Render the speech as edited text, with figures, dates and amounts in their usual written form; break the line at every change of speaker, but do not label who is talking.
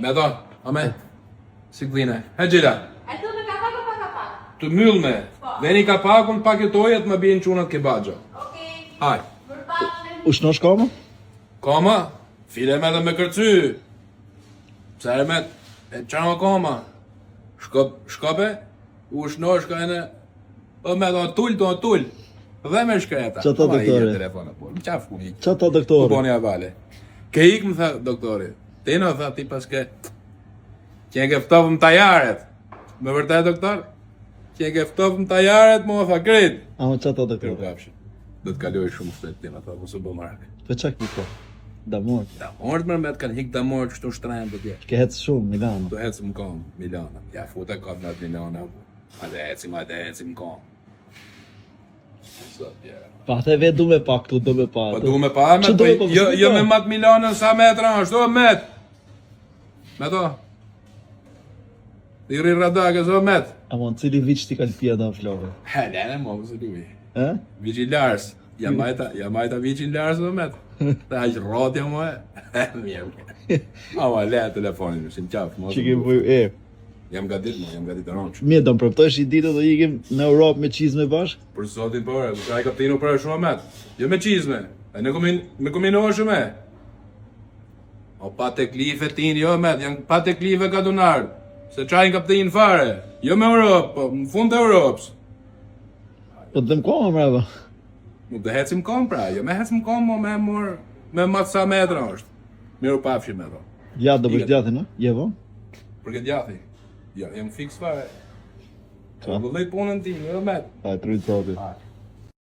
Me do, ame. Si këdhine. He gjela.
E të me kapak o pa kapak?
Të myll me. Veni kapakun pak jetojet më bien çunat ke bagja.
Okej.
Haj.
Përpallën.
Ushnosh kama?
Koma, file me dhe me kërcy. Pse e me, e qana koma. Shkope, u shno shkajne. O me do tull. Dhe me shkreta.
Qa ta doktore?
Telefona, po, më qaf ku ik.
Qa ta
Ku
doktore?
boni avale. Ke ik më tha doktori. Ti në tha ti paske. Që e ke ftofëm tajaret. Me vërtet doktor? Që e ke ftofëm tajaret, mu tha kret.
Ama qa ta
Pero
doktore?
kapshin. Do të kaloj shumë shpejt ti, më tha, mos u bë marak.
Për qa ki po? Damor.
Damort më met kanë hik damort kështu shtrem të tjerë.
Ke hec shumë, Milano.
Do ecim kom Milana. Ja futa ka në Milana. A dhe ecim kom. Sot ja.
Pa te vetë du me pa këtu, du me pa.
Po du me pa me,
Që do me pa,
jo me mat Milanën sa metra është, do met. Me to. Diri radake zo met.
Ama në cili vich ti kanë pia da flove?
Hele, mo mësë duhi.
E?
Vici Lars. Ja majta Vici Lars do met. Ta aq rrotja mo e. Mirë. Ama le telefonin, si në qaf.
Që ke bëju e?
Jam gadit të ronqë.
Mirë, do më praptojsh i ditë do ikim në Europë me qizme bashk?
Për zotin për, ka i kaptinu për shumë met. Jo me qizme. E në me kominohë shumë. O pa te klife tin, jo met, janë pa te klife ka dunarë. Se qajnë kaptin fare. Jo me Europë, po në fund të Europës.
Po të dëm koma mrava.
Nuk të hecim kom pra, jo me hecim kom, mo me mor, me matë sa metra është. Miru pafshi me do.
Ja, do bësh djathi, no? Je vo?
Për këtë djathi. Ja, jam fix fare.
Ka?
Vëllëj punën ti, jo met.
Aj, trujtë zoti.
Hajde.